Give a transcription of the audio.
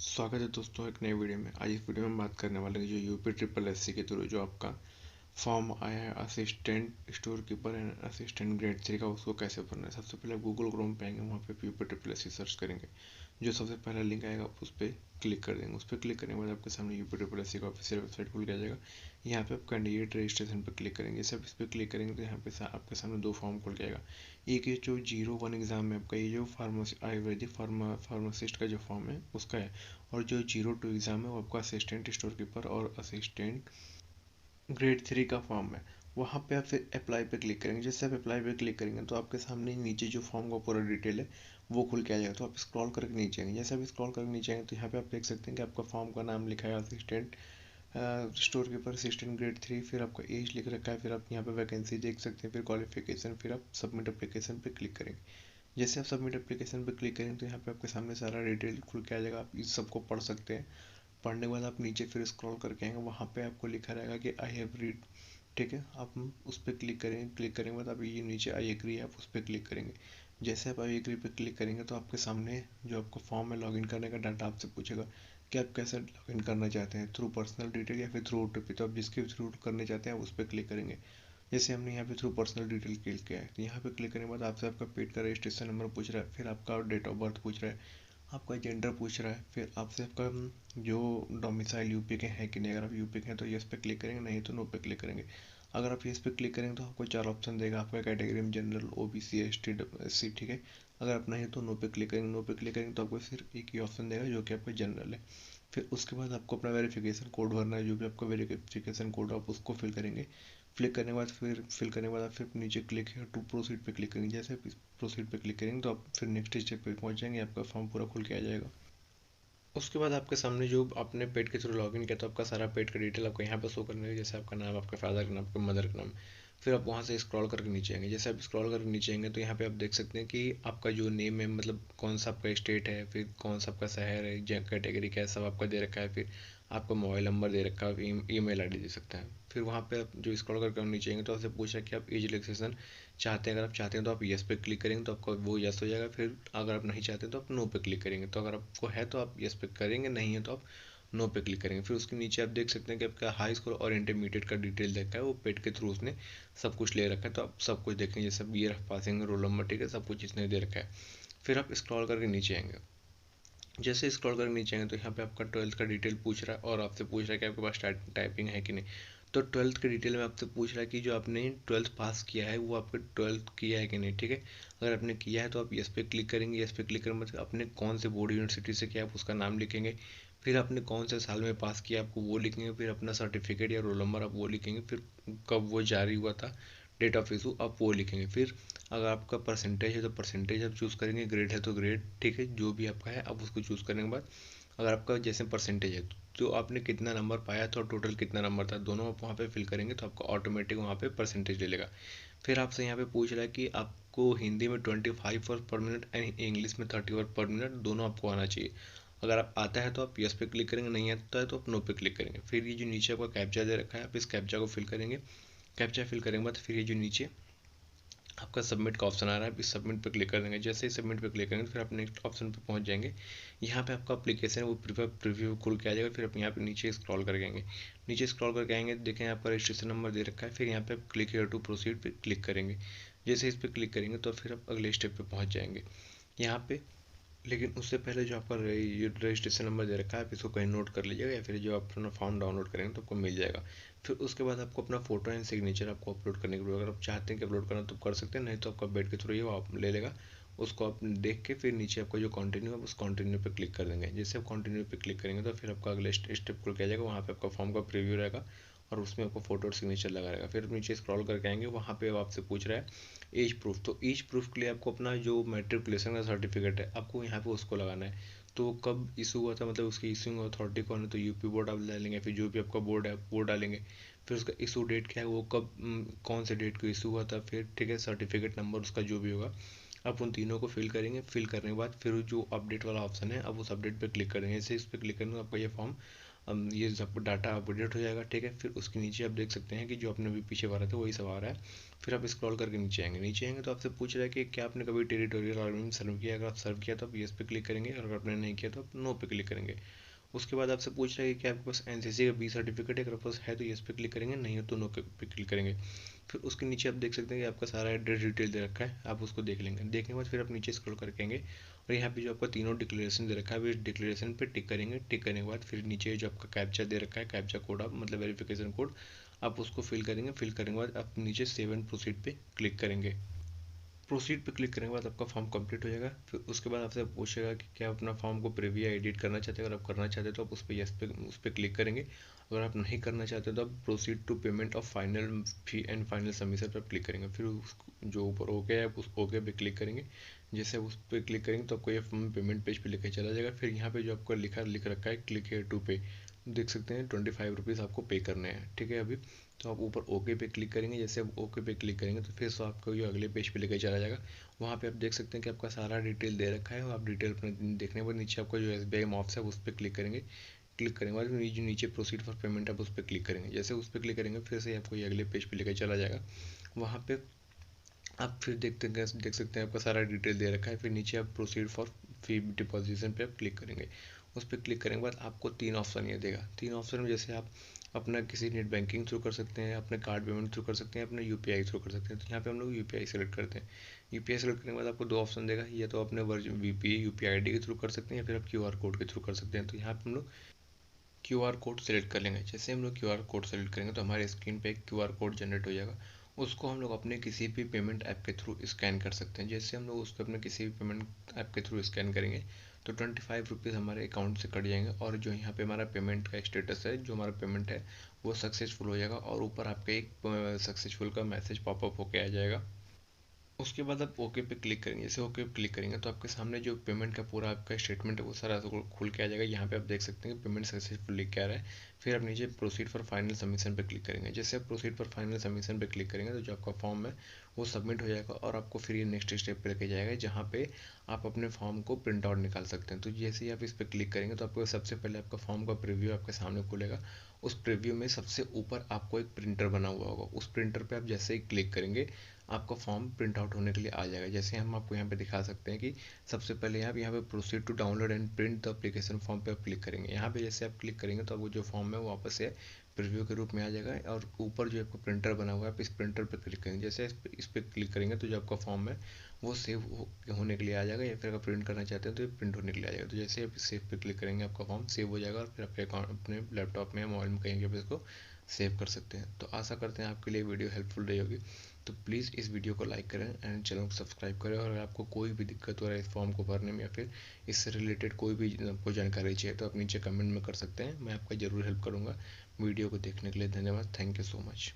स्वागत है दोस्तों एक नई वीडियो में। आज इस वीडियो में हम बात करने वाले हैं जो यूपी ट्रिपल एससी के थ्रू जो आपका फॉर्म आया है assistant store keeper and assistant grade 3 का, उसको कैसे भरना है। सबसे पहले गूगल क्रोम पे आएंगे, वहाँ पे यूपी ट्रिपल एससी सर्च करेंगे। जो सबसे पहला लिंक आएगा उस पर क्लिक कर देंगे। उस पर क्लिक करने के बाद आपके सामने यूपी ट्रिपल एससी का ऑफिशियल वेबसाइट खुल के आ जाएगा। यहाँ पे आप कैंडिडेट रजिस्ट्रेशन पर क्लिक करेंगे। सब इस पर क्लिक करेंगे तो यहाँ पे आपके सामने दो फॉर्म खुल जाएगा। एक ये जो 01 एग्जाम में आपका ये जो फार्मेसी आयुर्वेदिक फार्मासिस्ट का जो फॉर्म है उसका है, और जो 02 एग्ज़ाम है वो आपका असिस्टेंट स्टोर कीपर और असिस्टेंट ग्रेड 3 का फॉर्म है। वहाँ पे आप फिर अप्लाई पे क्लिक करेंगे। जैसे आप अप्लाई पे क्लिक करेंगे तो आपके सामने नीचे जो फॉर्म का पूरा डिटेल है वो खुल के आ जाएगा। तो आप स्क्रॉल करके नीचे आएंगे। जैसे आप स्क्रॉल करके नीचे आएंगे तो यहाँ पे आप देख सकते हैं कि आपका फॉर्म का नाम लिखा है assistant store keeper assistant grade 3, फिर आपका एज लिख रखा है, फिर आप यहाँ पे वैकेंसी देख सकते हैं, फिर क्वालिफिकेशन, फिर आप सबमिट एप्लीकेशन पे क्लिक करेंगे। जैसे आप सबमिट एप्लीकेशन पे क्लिक करेंगे तो यहाँ पे आपके सामने सारा डिटेल खुल के आ जाएगा। आप इस सबको पढ़ सकते हैं। पढ़ने के बाद आप नीचे फिर स्क्रॉल करके आएंगे, वहाँ पे आपको लिखा रहेगा कि आई हैव रीड। ठीक है, आप उस पर क्लिक करेंगे। क्लिक करने के बाद आप ये नीचे आई एग्री है, आप उस पर क्लिक करेंगे। जैसे आप आई एग्री पे क्लिक करेंगे तो आपके सामने जो आपका फॉर्म है लॉगिन करने का डाटा आपसे पूछेगा कि आप कैसे लॉगिन करना चाहते हैं, थ्रू पर्सनल डिटेल या फिर थ्रू ओटीपी। तो आप जिसके थ्रू करने चाहते हैं आप उस पर क्लिक करेंगे। जैसे हमने यहाँ पे थ्रू पर्सनल डिटेल क्लिक किया है तो यहाँ पे क्लिक करने के बाद आपसे आपका पेड का रजिस्ट्रेशन नंबर पूछ रहा है, फिर आपका डेट ऑफ बर्थ पूछ रहा है, आपका जेंडर पूछ रहा है, फिर आपसे आपका जो डोमिसाइल यूपी के हैं कि नहीं। अगर आप यूपी के हैं तो यस पे क्लिक करेंगे, नहीं तो नो पे क्लिक करेंगे। अगर आप यस पे क्लिक करेंगे तो आपको चार ऑप्शन देगा आपका कैटेगरी में, जनरल, ओबीसी, एसटी, एससी। ठीक है, अगर आप नहीं तो नो पे क्लिक करेंगे। नो पे क्लिक करेंगे तो आपको सिर्फ एक ही ऑप्शन देगा जो कि आपका जनरल है। फिर उसके बाद आपको अपना वेरिफिकेशन कोड भरना है। जो भी आपका वेरिफिकेशन कोड आप उसको फिल करेंगे। क्लिक करने के बाद फिल करने के बाद आप फिर नीचे क्लिक है टू प्रोसीड पे क्लिक करेंगे। जैसे प्रोसीड पे क्लिक करेंगे तो आप फिर नेक्स्ट स्टेप पे पहुंच जाएंगे, आपका फॉर्म पूरा खुल के आ जाएगा। उसके बाद आपके सामने जो आपने पेड के थ्रू लॉगिन किया तो आपका सारा पेड का डिटेल आपको यहाँ पर शो करने लगे। जैसे आपका नाम, आपके फादर का नाम, आपके मदर का नाम। फिर आप वहाँ से स्क्रॉल करके नीचे आएंगे। जैसे आप स्क्रॉल करके नीचे आएंगे तो यहाँ पे आप देख सकते हैं कि आपका जो नेम है, मतलब कौन सा आपका स्टेट है, फिर कौन सा आपका शहर है, कैटेगरी क्या है, सब आपका दे रखा है। फिर आपका मोबाइल नंबर दे रखा है, आप ईमेल आईडी दे सकते हैं। फिर वहाँ पे आप जो स्क्रॉल करके नीचे आएंगे तो आपसे पूछा है कि आप एज रिलैक्सेशन चाहते हैं। अगर आप चाहते हैं तो आप यस पे क्लिक करेंगे तो आपका वो यस हो जाएगा। फिर अगर आप नहीं चाहते तो आप नो पे क्लिक करेंगे। तो अगर आपको है तो आप यस पे करेंगे, नहीं है तो आप नो पे क्लिक करेंगे। फिर उसके नीचे आप देख सकते हैं कि आपका हाई स्कूल और इंटरमीडिएट का डिटेल देखा है, वो पेड के थ्रू उसने सब कुछ ले रखा है। तो आप सब कुछ देखेंगे, जैसे year of passing, roll number, ठीक है, सब कुछ इसने दे रखा है। फिर आप स्क्रॉल करके नीचे आएंगे। जैसे स्क्रॉल करके नीचे आएंगे तो यहाँ पे आपका 12th का डिटेल पूछ रहा है और आपसे पूछ रहा है कि आपके पास टाइपिंग है कि नहीं। तो 12th के डिटेल में आपसे पूछ रहा है कि जो आपने 12th पास किया है वो आपने 12th किया है कि नहीं। ठीक है, अगर आपने किया है तो आप यस पे क्लिक करेंगे। यस पे क्लिक करने मतलब आपने कौन से बोर्ड यूनिवर्सिटी से किया आप उसका नाम लिखेंगे। फिर आपने कौन से साल में पास किया आपको वो लिखेंगे। फिर अपना सर्टिफिकेट या रोल नंबर आप वो लिखेंगे। फिर कब वो जारी हुआ था, डेट ऑफ इशू, आप वो लिखेंगे। फिर अगर आपका परसेंटेज है तो परसेंटेज आप चूज़ करेंगे, ग्रेड है तो ग्रेड, ठीक है, जो भी आपका है आप उसको चूज़ करने के बाद अगर आपका जैसे परसेंटेज है तो आपने कितना नंबर पाया था और टोटल कितना नंबर था, दोनों आप वहाँ पे फिल करेंगे तो आपका ऑटोमेटिक वहाँ पे परसेंटेज ले लेगा। फिर आपसे यहाँ पे पूछ रहा है कि आपको हिंदी में 25 वर्ड पर मिनट एंड इंग्लिश में 30 वर्ड पर मिनट दोनों आपको आना चाहिए। अगर आप आता है तो आप यस पे क्लिक करेंगे, नहीं आता है तो आप नो पे क्लिक करेंगे। फिर ये जो नीचे आपका कैप्चा दे रखा है आप इस कैप्चा को फिल करेंगे। कैप्चा फिल करने के बाद फिर ये जो नीचे आपका सबमिट का ऑप्शन आ रहा है, आप इस सबमिट पे क्लिक कर देंगे। जैसे ही सबमिट पे क्लिक करेंगे तो फिर आप नेक्स्ट ऑप्शन पे पहुंच जाएंगे। यहाँ पे आपका एप्लीकेशन वो प्रीव्यू खुल के आ जाएगा। फिर आप यहाँ पे नीचे स्क्रॉल करके आएंगे। नीचे स्क्रॉल करके आएंगे देखें आपका रजिस्ट्रेशन नंबर दे रखा है। फिर यहाँ पे आप क्लिक हेयर टू प्रोसीड पे क्लिक करेंगे। जैसे इस पर क्लिक करेंगे तो फिर आप अगले स्टेप पे पहुँच जाएंगे। यहाँ पे लेकिन उससे पहले जो आपका रजिस्ट्रेशन नंबर दे रखा है आप इसको कहीं नोट कर लीजिएगा, या फिर जो आप अपना फॉर्म डाउनलोड करेंगे तो आपको मिल जाएगा। फिर उसके बाद आपको अपना फोटो एंड सिग्नेचर आपको अपलोड करने के लिए, अगर आप चाहते हैं कि अपलोड करना तो कर सकते हैं, नहीं तो आपका बेड के थ्रू ही वो आप ले लेगा। उसको आप देख के फिर नीचे आपको जो कंटिन्यू है उस कंटिन्यू पे क्लिक कर देंगे। जैसे आप कंटिन्यू पे क्लिक करेंगे तो फिर आपका अगले स्टेप खुल के आ जाएगा। वहाँ पे आपका फॉर्म का प्रीव्यू रहेगा और उसमें आपको फोटो और सिग्नेचर लगा रहेगा। फिर नीचे स्क्रॉल करके आएंगे, वहाँ पे आपसे पूछ रहा है एज प्रूफ। तो एज प्रूफ के लिए आपको अपना जो मेट्रिकुलेशन का सर्टिफिकेट है आपको यहाँ पे उसको लगाना है। तो कब इशू हुआ था, मतलब उसकी इशूइंग अथॉरिटी कौन है, तो यूपी बोर्ड आप डालेंगे, फिर जो भी आपका बोर्ड है वो डालेंगे। फिर उसका इशू डेट क्या है, वो कब कौन से डेट को इशू हुआ था, फिर ठीक है सर्टिफिकेट नंबर उसका जो भी होगा आप उन तीनों को फिल करेंगे। फिल करने के बाद फिर जो अपडेट वाला ऑप्शन है आप उस अपडेट पे क्लिक करेंगे। जैसे इस पर क्लिक करेंगे आपका ये फॉर्म ये सब डाटा अपडेट हो जाएगा, ठीक है। फिर उसके नीचे आप देख सकते हैं कि जो आपने अभी पीछे भरा था वही सब आ रहा है। फिर आप स्क्रॉल करके नीचे आएंगे तो आपसे पूछ रहा है कि क्या आपने कभी टेरिटोरियल आर्मी में सर्व किया। अगर आप सर्व किया तो आप येस पे क्लिक करेंगे, और अगर आपने नहीं किया तो आप नो पे क्लिक करेंगे। उसके बाद आपसे पूछ रहा है कि क्या आपके पास एनसीसी का बी सर्टिफिकेट है। अगर आपके पास है तो येस पे क्लिक करेंगे, नहीं हो तो नो पे क्लिक करेंगे। फिर उसके नीचे आप देख सकते हैं कि आपका सारा एड्रेस डिटेल दे रखा है, आप उसको देख लेंगे। देखने के बाद फिर आप नीचे स्क्रॉल करके आएंगे और यहाँ पे जो आपका तीनों डिक्लेरेशन दे रखा है इस डिक्लेरेशन पे टिक करेंगे। टिक करने के बाद फिर नीचे जो आपका कैप्चा दे रखा है, कैप्चा कोड आप मतलब वेरिफिकेशन कोड आप उसको फिल करेंगे। फिल करने के बाद आप नीचे सेव एंड प्रोसीड पे क्लिक करेंगे। प्रोसीड पे क्लिक करने के बाद आपका फॉर्म कंप्लीट हो जाएगा। फिर उसके बाद आपसे पूछेगा कि क्या अपना फॉर्म को प्रीव्यू या एडिट करना चाहते हैं। अगर आप करना चाहते हैं तो आप उस पर क्लिक करेंगे। अगर आप नहीं करना चाहते तो आप proceed to payment of final fee and final submission पर क्लिक करेंगे। फिर जो ऊपर ओके है उस ओके पे क्लिक करेंगे। जैसे उस पर क्लिक करेंगे तो आपको ये पेमेंट पेज पे लेकर चला जाएगा। फिर यहाँ पे जो आपको लिख रखा है क्लिक हेयर टू पे, देख सकते हैं 25 रुपीज़ आपको पे करने हैं, ठीक है। अभी तो आप ऊपर ओके पे क्लिक करेंगे। जैसे आप ओके पे क्लिक करेंगे तो फिर से आपको ये अगले पेज पे लेकर चला जाएगा। वहाँ पे आप देख सकते हैं कि आपका सारा डिटेल दे रखा है, और आप डिटेल अपने देखने पर नीचे आपका जो SBI मॉप्स है उस पर क्लिक करेंगे। क्लिक करने के बाद जो नीचे प्रोसीड फॉर पेमेंट आप उस पर क्लिक करेंगे। जैसे उस पर क्लिक करेंगे फिर से आपको ये अगले पेज पे लेकर चला जाएगा। वहाँ पे आप फिर देख सकते हैं आपका सारा डिटेल दे रखा है। फिर नीचे आप प्रोसीड फॉर फी डिपॉजिशन पे आप क्लिक करेंगे। उस पर क्लिक करने के बाद आपको 3 ऑप्शन ये देगा। 3 ऑप्शन में जैसे आप अपना किसी नेट बैंकिंग थ्रू कर सकते हैं, अपने कार्ड पेमेंट थ्रू कर सकते हैं, अपने UPI थ्रू कर सकते हैं। तो यहाँ पे हम लोग UPI सेलेक्ट करते हैं। UPI सेलेक्ट करने के बाद आपको 2 ऑप्शन देगा, या तो अपने UPI ID के थ्रू कर सकते हैं या फिर आप QR कोड के थ्रू कर सकते हैं। तो यहाँ पे हम लोग QR कोड सेलेक्ट कर लेंगे। जैसे हम लोग QR कोड सेलेक्ट करेंगे तो हमारे स्क्रीन पे एक QR कोड जनरेट हो जाएगा। उसको हम लोग अपने किसी भी पेमेंट ऐप के थ्रू स्कैन कर सकते हैं। जैसे हम लोग उसको अपने किसी भी पेमेंट ऐप के थ्रू स्कैन करेंगे तो 25 रुपीज़ हमारे अकाउंट से कट जाएंगे, और जो यहाँ पे हमारा पेमेंट का स्टेटस है, जो हमारा पेमेंट है वो सक्सेसफुल हो जाएगा, और ऊपर आपका एक सक्सेसफुल का मैसेज पॉपअप होके आ जाएगा। उसके बाद आप ओके पे क्लिक करेंगे। जैसे ओके पे क्लिक करेंगे तो आपके सामने जो पेमेंट का पूरा आपका स्टेटमेंट है वो सारा खुल के आ जाएगा। यहाँ पे आप देख सकते हैं कि पेमेंट सक्सेसफुल लिख के आ रहा है। फिर आप नीचे प्रोसीड फॉर फाइनल सबमिशन पे क्लिक करेंगे। जैसे आप प्रोसीड फॉर फाइनल सबमिशन पे क्लिक करेंगे तो जो आपका फॉर्म है वो सबमिट हो जाएगा, और आपको फिर ये नेक्स्ट स्टेप पे लेके जाएगा जहाँ पे आप अपने फॉर्म को प्रिंट आउट निकाल सकते हैं। तो जैसे ही आप इस पर क्लिक करेंगे तो आपको सबसे पहले आपका फॉर्म का प्रीव्यू आपके सामने खुलेगा। उस प्रीव्यू में सबसे ऊपर आपको एक प्रिंटर बना हुआ होगा। उस प्रिंटर पे आप जैसे ही क्लिक करेंगे आपका फॉर्म प्रिंट आउट होने के लिए आ जाएगा। जैसे हम आपको यहाँ पे दिखा सकते हैं कि सबसे पहले आप यहाँ पे proceed to download and print the application form पे आप क्लिक करेंगे। यहाँ पे जैसे आप क्लिक करेंगे तो वो जो फॉर्म है वो वापस से प्रीव्यू के रूप में आ जाएगा, और ऊपर जो आपका प्रिंटर बना हुआ है आप इस प्रिंटर पर क्लिक करेंगे। जैसे इस पर क्लिक करेंगे तो जो आपका फॉर्म है वो सेव होने के लिए आ जाएगा, या फिर अगर प्रिंट करना चाहते हैं तो ये प्रिंट होने के लिए आ जाएगा। तो जैसे आप सेव पे क्लिक करेंगे आपका फॉर्म सेव हो जाएगा, और फिर आपके अकाउंट अपने लैपटॉप में या मोबाइल में कहीं भी आप इसको सेव कर सकते हैं। तो आशा करते हैं आपके लिए वीडियो हेल्पफुल रही होगी। तो प्लीज़ इस वीडियो को लाइक करें एंड चैनल को सब्सक्राइब करें। और अगर आपको कोई भी दिक्कत हो रहा है इस फॉर्म को भरने में, या फिर इससे रिलेटेड कोई भी आपको जानकारी चाहिए तो आप नीचे कमेंट में कर सकते हैं, मैं आपका ज़रूर हेल्प करूँगा। वीडियो को देखने के लिए धन्यवाद। Thank you so much.